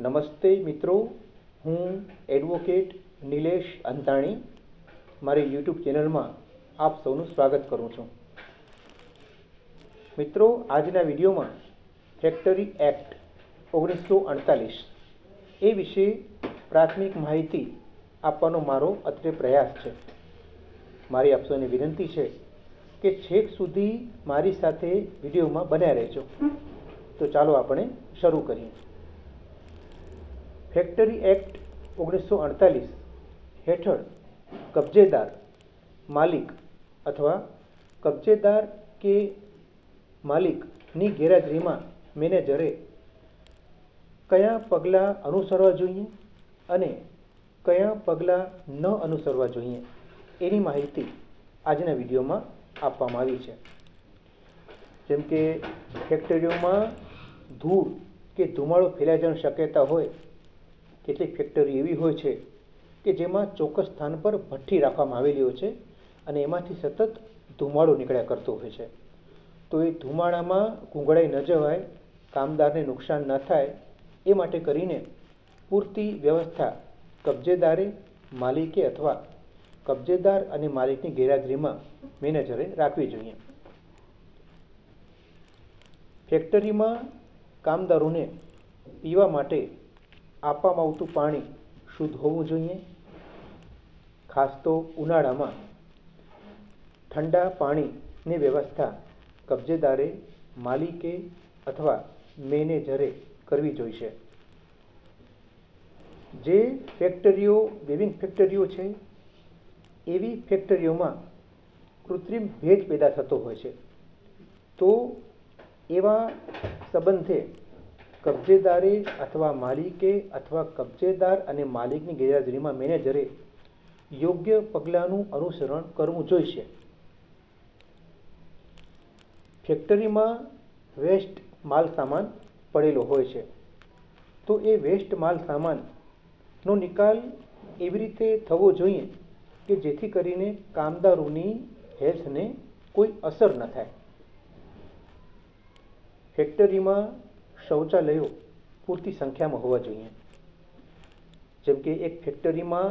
નમસ્તે મિત્રો, હું એડવોકેટ નિલેશ અંતાણી મારી યુટ્યુબ ચેનલમાં આપ સૌનું સ્વાગત કરું છું. મિત્રો, આજના વિડીયોમાં ફેક્ટરી એક્ટ 1948 એ વિશે પ્રાથમિક માહિતી આપવાનો મારો અત્રે પ્રયાસ છે. મારી આપ સૌને વિનંતી છે કે છેક સુધી મારી સાથે વિડીયોમાં બન્યા રહેજો. તો ચાલો આપણે શરૂ કરીએ. ફેક્ટરી એક્ટ 1948 હેઠળ કબજેદાર, માલિક અથવા કબજેદાર કે માલિકની ગેરહાજરીમાં મેનેજરે કયા પગલાં અનુસરવા જોઈએ અને કયા પગલાં ન અનુસરવા જોઈએ એની માહિતી આજના વિડીયોમાં આપવામાં આવી છે. જેમ કે ફેક્ટરીઓમાં ધૂળ કે ધુમાડો ફેલાઈ જવાની શક્યતા હોય. કેટલીક ફેક્ટરી એવી હોય છે કે જેમાં ચોક્કસ સ્થાન પર ભઠ્ઠી રાખવામાં આવેલી હોય છે અને એમાંથી સતત ધુમાડો નીકળ્યા કરતો હોય છે. તો એ ધુમાડામાં ગુંગળાઈ ન જવાય, કામદારને નુકસાન ન થાય એ માટે કરીને પૂરતી વ્યવસ્થા કબજેદારે, માલિકે અથવા કબજેદાર અને માલિકની ગેરહાજરીમાં મેનેજરે રાખવી જોઈએ. ફેક્ટરીમાં કામદારોને પીવા માટે આપવામાં આવતું પાણી શુદ્ધ હોવું જોઈએ. ખાસ તો ઉનાળામાં ઠંડા પાણીની વ્યવસ્થા કબજેદારે, માલિકે અથવા મેનેજરે કરવી જોઈશે. જે ફેક્ટરીઓ વેવિંગ ફેક્ટરીઓ છે એવી ફેક્ટરીઓમાં કૃત્રિમ ભેજ પેદા થતો હોય છે. તો એવા સંબંધે કબજેદારે અથવા માલિકે અથવા કબજેદાર અને માલિકની ગેરહાજરીમાં મેનેજરે યોગ્ય પગલાંનું અનુસરણ કરવું જોઈશે. ફેક્ટરીમાં વેસ્ટ માલ સામાન પડેલો હોય છે. તો એ વેસ્ટ માલ સામાનનો નિકાલ એવી રીતે થવો જોઈએ કે જેથી કરીને કામદારોની હેલ્થને કોઈ અસર ન થાય. ફેક્ટરીમાં શૌચાલયો પૂરતી સંખ્યામાં હોવા જોઈએ. જેમ કે એક ફેક્ટરીમાં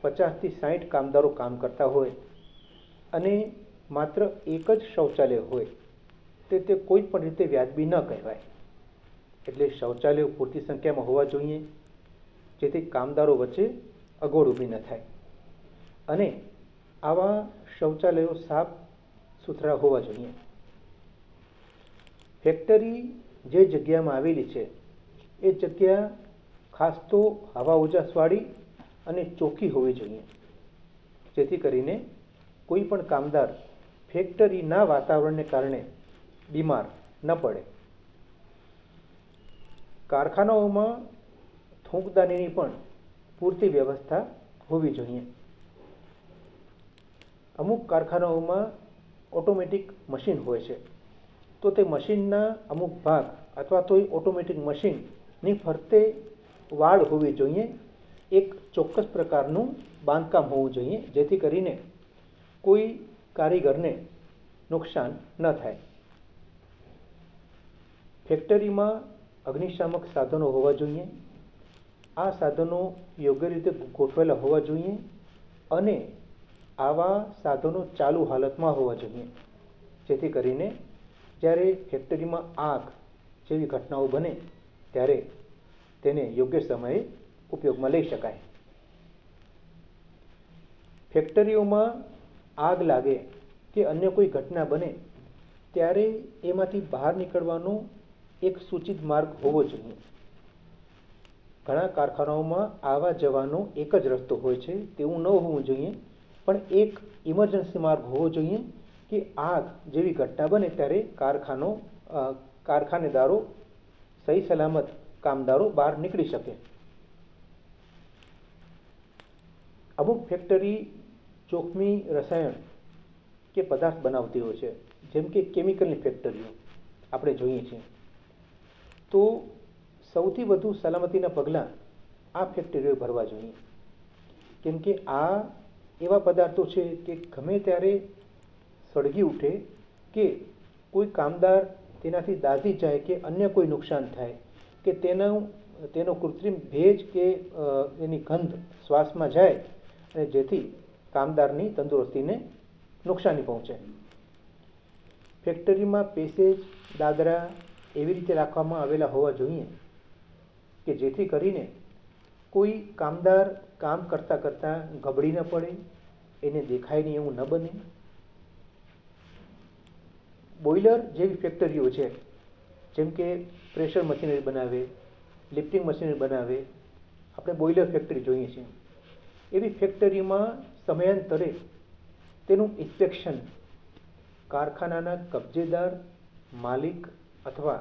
50થી 60 કામદારો કામ કરતા હોય અને માત્ર એક જ શૌચાલય હોય તો તે કોઈ પણ રીતે વ્યાજબી ન કહેવાય. એટલે શૌચાલયો પૂરતી સંખ્યામાં હોવા જોઈએ જેથી કામદારો વચ્ચે અગવડ ઊભી ન થાય. અને આવા શૌચાલયો સાફ સુથરા હોવા જોઈએ. ફેક્ટરી જે જગ્યામાં આવેલી છે એ જગ્યા ખાસ તો હવા ઉજાસવાળી અને ચોખ્ખી હોવી જોઈએ જેથી કરીને કોઈ પણ કામદાર ફેક્ટરીના વાતાવરણને કારણે બીમાર ન પડે. કારખાનાઓમાં થૂંકદાનીની પણ પૂરતી વ્યવસ્થા હોવી જોઈએ. અમુક કારખાનાઓમાં ઓટોમેટિક મશીન હોય છે. તો તે મશીનના અમુક ભાગ અથવા તો એ ઓટોમેટિક મશીનની ફરતે વાડ હોવી જોઈએ. એક ચોક્કસ પ્રકારનું બાંધકામ હોવું જોઈએ જેથી કરીને કોઈ કારીગરને નુકસાન ન થાય. ફેક્ટરીમાં અગ્નિશામક સાધનો હોવા જોઈએ. આ સાધનો યોગ્ય રીતે ગોઠવેલા હોવા જોઈએ અને આવા સાધનો ચાલુ હાલતમાં હોવા જોઈએ જેથી કરીને જ્યારે ફેક્ટરીમાં આગ જેવી ઘટનાઓ બને ત્યારે તેને યોગ્ય સમયે ઉપયોગમાં લઈ શકાય. ફેક્ટરીઓમાં આગ લાગે કે અન્ય કોઈ ઘટના બને ત્યારે એમાંથી બહાર નીકળવાનો એક સૂચિત માર્ગ હોવો જોઈએ. ઘણા કારખાનાઓમાં આવવા જવાનો એક જ રસ્તો હોય છે, તેવું ન હોવું જોઈએ, પણ એક ઇમરજન્સી માર્ગ હોવો જોઈએ કે આગ જેવી ઘટના બને ત્યારે કારખાનેદારો સહી સલામત કામદારો બહાર નીકળી શકે. અમુક ફેક્ટરી જોખમી રસાયણ કે પદાર્થ બનાવતી હોય છે, જેમ કે કેમિકલની ફેક્ટરીઓ આપણે જોઈએ છીએ. તો સૌથી વધુ સલામતીના પગલાં આ ફેક્ટરીઓએ ભરવા જોઈએ. કેમ કે આ એવા પદાર્થો છે કે ગમે ત્યારે સળગી ઉઠે કે કોઈ કામદાર તેનાથી દાઝી જાય કે અન્ય કોઈ નુકસાન થાય કે તેનું તેનો કૃત્રિમ ભેજ કે એની ગંધ શ્વાસમાં જાય અને જેથી કામદારની તંદુરસ્તીને નુકસાની પહોંચે. ફેક્ટરીમાં પેસેજ, દાદરા એવી રીતે રાખવામાં આવેલા હોવા જોઈએ કે જેથી કરીને કોઈ કામદાર કામ કરતાં કરતાં ગબડી ન પડે, એને દેખાય નહીં એવું ન બને. બોઇલર જેવી ફેક્ટરીઓ છે, જેમ કે પ્રેશર મશીનરી બનાવે, લિફ્ટિંગ મશીનરી બનાવે, આપણે બોઇલર ફેક્ટરી જોઈએ છીએ. એવી ફેક્ટરીમાં સમયાંતરે તેનું ઇન્સ્પેક્શન કારખાનાના કબજેદાર, માલિક અથવા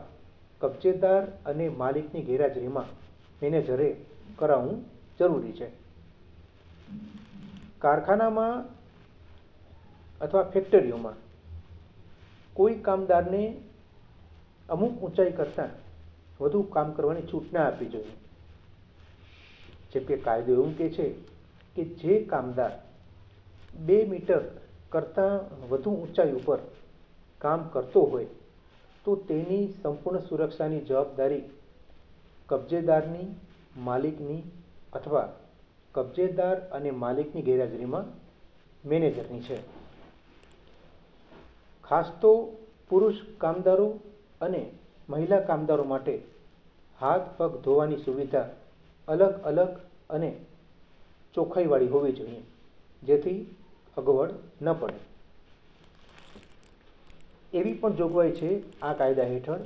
કબજેદાર અને માલિકની ગેરહાજરીમાં મેનેજરે કરાવવું જરૂરી છે. કારખાનામાં અથવા ફેક્ટરીઓમાં કોઈ કામદારને અમુક ઊંચાઈ કરતાં વધુ કામ કરવાની છૂટ ના આપવી જોઈએ. જેમ કે કાયદો એવું કહે છે કે જે કામદાર 2 મીટર કરતાં વધુ ઊંચાઈ ઉપર કામ કરતો હોય તો તેની સંપૂર્ણ સુરક્ષાની જવાબદારી કબજેદારની, માલિકની અથવા કબજેદાર અને માલિકની ગેરહાજરીમાં મેનેજરની છે. ખાસ તો પુરુષ કામદારો અને મહિલા કામદારો માટે હાથ પગ ધોવાની સુવિધા અલગ અલગ અને ચોખ્ખાઈવાળી હોવી જોઈએ, જેથી અગવડ ન પડે. એવી પણ જોગવાઈ છે આ કાયદા હેઠળ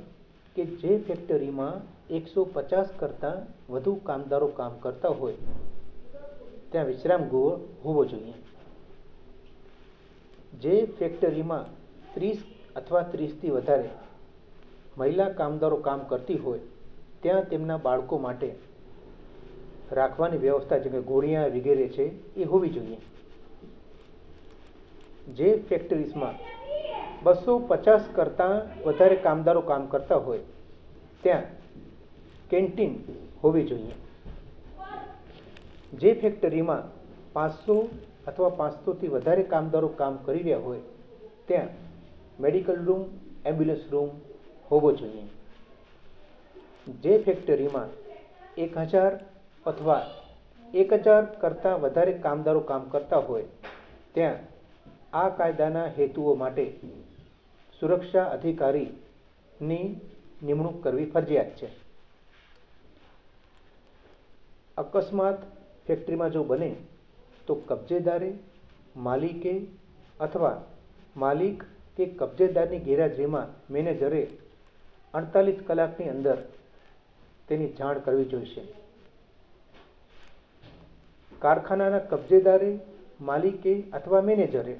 કે જે ફેક્ટરીમાં 150 કરતાં વધુ કામદારો કામ કરતા હોય ત્યાં વિશ્રામ ગૃહ હોવો જોઈએ. જે ફેક્ટરીમાં 30 અથવા 30થી વધારે મહિલા કામદારો કામ કરતી હોય ત્યાં તેમના બાળકો માટે રાખવાની વ્યવસ્થા, જેમ કે ઘોડિયા વગેરે છે, એ હોવી જોઈએ. જે ફેક્ટરીઝમાં 250 કરતાં વધારે કામદારો કામ કરતા હોય ત્યાં કેન્ટીન હોવી જોઈએ. જે ફેક્ટરીમાં 500 અથવા 500થી વધારે કામદારો કામ કરી રહ્યા હોય ત્યાં મેડિકલ રૂમ, એમ્બ્યુલન્સ રૂમ હોવો જોઈએ. જે ફેક્ટરીમાં 1000 અથવા 1000 કરતાં વધારે કામદારો કામ કરતા હોય ત્યાં આ કાયદાના હેતુઓ માટે સુરક્ષા અધિકારીની નિમણૂક કરવી ફરજિયાત છે. અકસ્માત ફેક્ટરીમાં જો બને તો કબજેદારે, માલિકે અથવા માલિક કે કબજેદારની ગેરહાજરીમાં મેનેજરે 48 કલાકની અંદર તેની જાણ કરવી જોઈશે. કારખાનાના કબજેદારે, માલિકે અથવા મેનેજરે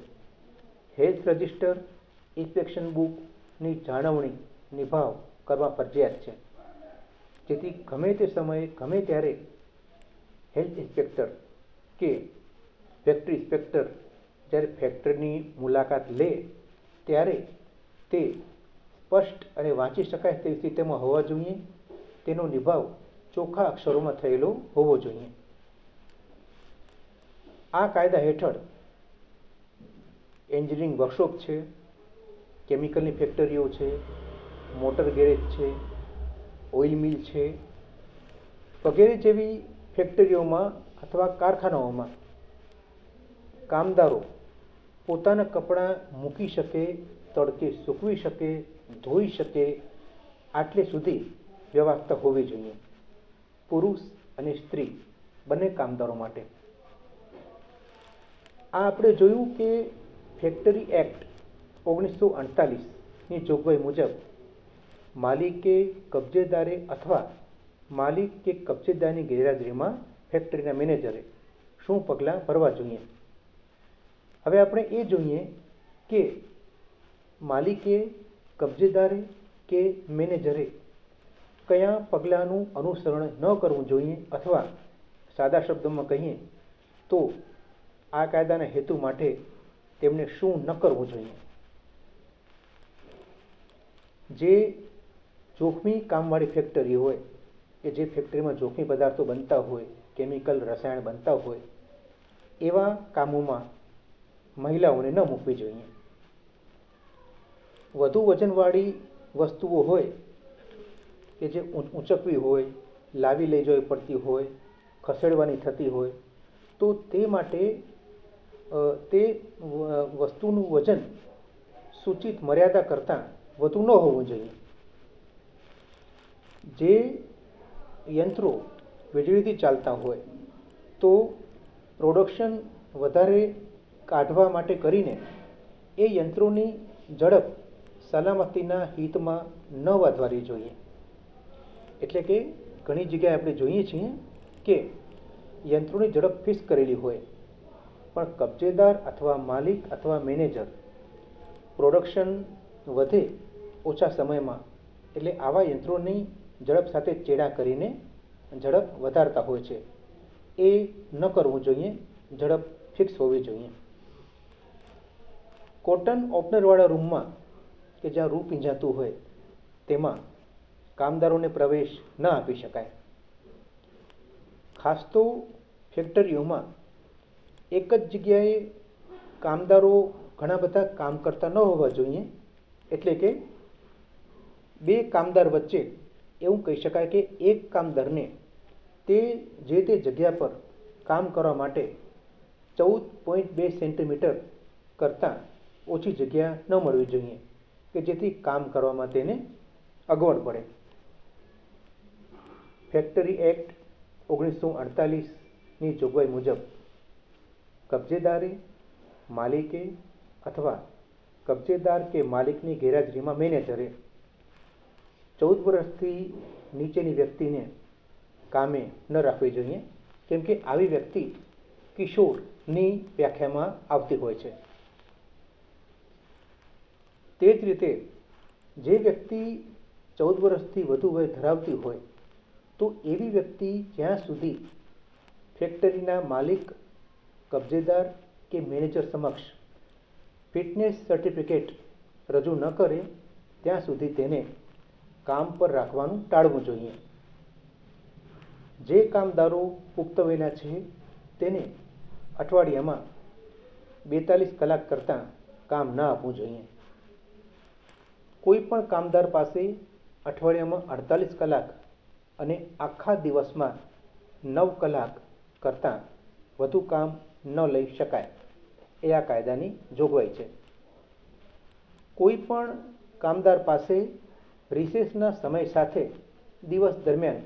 હેલ્થ રજિસ્ટર, ઇન્સ્પેક્શન બુકની જાળવણી, નિભાવ કરવા ફરજિયાત છે, જેથી ગમે તે સમયે ગમે ત્યારે હેલ્થ ઇન્સ્પેક્ટર કે ફેક્ટરી ઇન્સ્પેક્ટર જ્યારે ફેક્ટરીની મુલાકાત લે ત્યારે તે સ્પષ્ટ અને વાંચી શકાય તેવી સ્થિતિમાં હોવા જોઈએ. તેનો નિભાવ ચોખ્ખા અક્ષરોમાં થયેલો હોવો જોઈએ. આ કાયદા હેઠળ એન્જિનિયરિંગ વર્કશોપ છે, કેમિકલની ફેક્ટરીઓ છે, મોટર ગેરેજ છે, ઓઇલ મિલ છે વગેરે જેવી ફેક્ટરીઓમાં અથવા કારખાનાઓમાં કામદારો પોતાના કપડાં મૂકી શકે, તડકે સૂકવી શકે, ધોઈ શકે, આટલે સુધી વ્યવસ્થા હોવી જોઈએ, પુરુષ અને સ્ત્રી બંને કામદારો માટે. આ આપણે જોયું કે ફેક્ટરી એક્ટ 1948ની જોગવાઈ મુજબ માલિકે, કબજેદારે અથવા માલિક કે કબજેદારની ગેરહાજરીમાં ફેક્ટરીના મેનેજરે શું પગલાં ભરવા જોઈએ. હવે આપણે એ જોઈએ કે માલિકે, કબજેદારે કે મેનેજરે કયા પગલાંનું અનુસરણ ન કરવું જોઈએ, અથવા સાદા શબ્દોમાં કહીએ તો આ કાયદાના હેતુ માટે તેમણે શું ન કરવું જોઈએ. જે જોખમી કામવાળી ફેક્ટરી હોય કે જે ફેક્ટરીમાં જોખમી પદાર્થો બનતા હોય, કેમિકલ, રસાયણ બનતા હોય, એવા કામોમાં મહિલાઓને ન મૂકવી જોઈએ. વધુ વજનવાળી વસ્તુઓ હોય કે જે ઊંચકવી હોય, લાવી લઈ જવી પડતી હોય, ખસેડવાની થતી હોય, તો તે માટે તે વસ્તુનું વજન સૂચિત મર્યાદા કરતાં વધુ ન હોવું જોઈએ. જે યંત્રો વીજળીથી ચાલતા હોય તો પ્રોડક્શન વધારે કાઢવા માટે કરીને એ યંત્રોની ઝડપ સલામતીના હિતમાં ન વધારવી જોઈએ. એટલે કે ઘણી જગ્યાએ આપણે જોઈએ છીએ કે યંત્રોની ઝડપ ફિક્સ કરેલી હોય, પણ કબજેદાર અથવા માલિક અથવા મેનેજર પ્રોડક્શન વધે ઓછા સમયમાં એટલે આવા યંત્રોની ઝડપ સાથે ચેડા કરીને ઝડપ વધારતા હોય છે. એ ન કરવું જોઈએ, ઝડપ ફિક્સ હોવી જોઈએ. કોટન ઓપનરવાળા રૂમમાં કે જ્યાં રૂ પીંજાતું હોય તેમાં કામદારોને પ્રવેશ ન આપી શકાય. ખાસ તો ફેક્ટરીઓમાં એક જ જગ્યાએ કામદારો ઘણા બધા કામ કરતા ન હોવા જોઈએ. એટલે કે બે કામદાર વચ્ચે એવું કહી શકાય કે એક કામદારને તે જગ્યા પર કામ કરવા માટે 14.2 સેન્ટીમીટર કરતાં ઓછી જગ્યા ન મળવી જોઈએ કે જેથી કામ કરવામાં તેને અગવડ પડે. ફેક્ટરી એક્ટ 1948ની જોગવાઈ મુજબ કબજેદારે, માલિકે અથવા કબજેદાર કે માલિકની ગેરહાજરીમાં મેનેજરે 14 વર્ષથી નીચેની વ્યક્તિને કામે ન રાખવી જોઈએ, કેમ કે આવી વ્યક્તિ કિશોરની વ્યાખ્યામાં આવતી હોય છે. તે જ રીતે જે વ્યક્તિ 14 વર્ષથી વધુ વય ધરાવતી હોય તો એવી વ્યક્તિ જ્યાં સુધી ફેક્ટરીના માલિક, કબજેદાર કે મેનેજર સમક્ષ ફિટનેસ સર્ટિફિકેટ રજૂ ન કરે ત્યાં સુધી તેને કામ પર રાખવાનું ટાળવું જોઈએ. જે કામદારો પુખ્ત વયના છે તેને અઠવાડિયામાં 42 કલાક કરતાં કામ ન આપવું જોઈએ. કોઈ પણ કામદાર પાસે અઠવાડિયામાં 48 કલાક અને આખા દિવસમાં 9 કલાક કરતાં વધુ કામ ન લઈ શકાય, એ આ કાયદાની જોગવાઈ છે. કોઈ પણ કામદાર પાસે રિસેસના સમય સાથે દિવસ દરમિયાન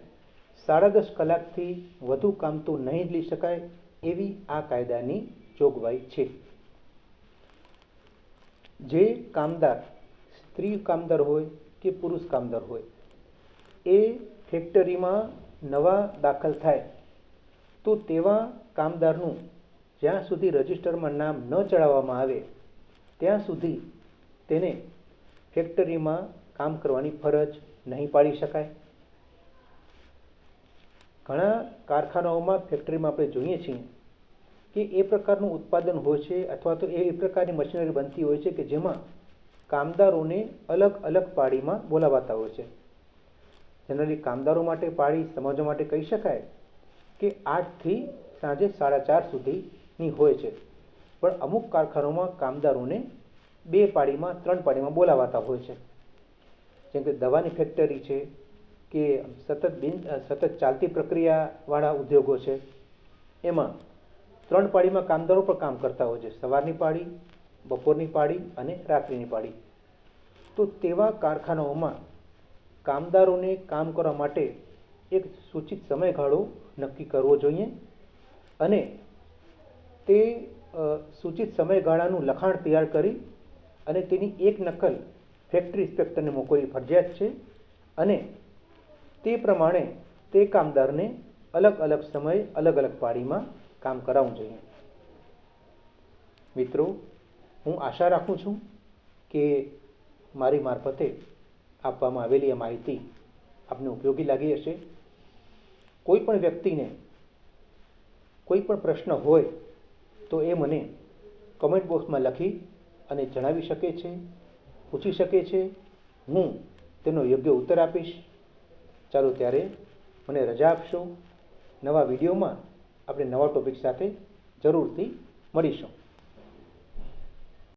10.5 કલાકથી વધુ કામ તો નહીં જ લઈ શકાય, એવી આ કાયદાની જોગવાઈ છે. જે કામદાર સ્ત્રી કામદાર હોય કે પુરુષ કામદાર હોય એ ફેક્ટરીમાં નવા દાખલ થાય તો તેવા કામદારનું જ્યાં સુધી રજિસ્ટરમાં નામ ન ચડાવવામાં આવે ત્યાં સુધી તેને ફેક્ટરીમાં કામ કરવાની ફરજ નહીં પાડી શકાય. ઘણા કારખાનાઓમાં, ફેક્ટરીમાં આપણે જોઈએ છીએ કે એ પ્રકારનું ઉત્પાદન હોય છે અથવા તો એ પ્રકારની મશીનરી બનતી હોય છે કે જેમાં કામદારોને અલગ અલગ પાળીમાં બોલાવાતા હોય છે. જનરલી કામદારો માટે પાળી સમજવા માટે કહી શકાય કે 8 થી સાંજે 4:30 સુધીની હોય છે, પણ અમુક કારખાનાઓમાં કામદારોને 2 પાળીમાં, 3 પાળીમાં બોલાવાતા હોય છે. જેમ કે દવાની ફેક્ટરી છે કે સતત ચાલતી પ્રક્રિયાવાળા ઉદ્યોગો છે, એમાં 3 પાળીમાં કામદારો પણ કામ કરતા હોય છે, સવારની પાળી, બપોરની પાળી અને રાત્રિની પાળી. તો તેવા કારખાનાઓમાં કામદારોને કામ કરવા માટે એક સૂચિત સમયગાળો નક્કી કરવો જોઈએ અને તે સૂચિત સમયગાળાનું લખાણ તૈયાર કરી અને તેની એક નકલ ફેક્ટરી ઇન્સ્પેક્ટરને મોકલવી ફરજિયાત છે અને તે પ્રમાણે તે કામદારને અલગ અલગ સમયે અલગ અલગ પાળીમાં કામ કરાવવું જોઈએ. મિત્રો, હું આશા રાખું છું કે મારી મારફતે આપવામાં આવેલી આ માહિતી આપને ઉપયોગી લાગી હશે. કોઈ પણ વ્યક્તિને કોઈ પણ પ્રશ્ન હોય તો એ મને કમેન્ટ બોક્સમાં લખી અને જણાવી શકે છે, પૂછી શકે છે. હું તેનો યોગ્ય ઉત્તર આપીશ. ચાલો ત્યારે મને રજા આપશો. નવા વિડીયોમાં આપણે નવા ટોપિક સાથે જરૂરથી મળીશું.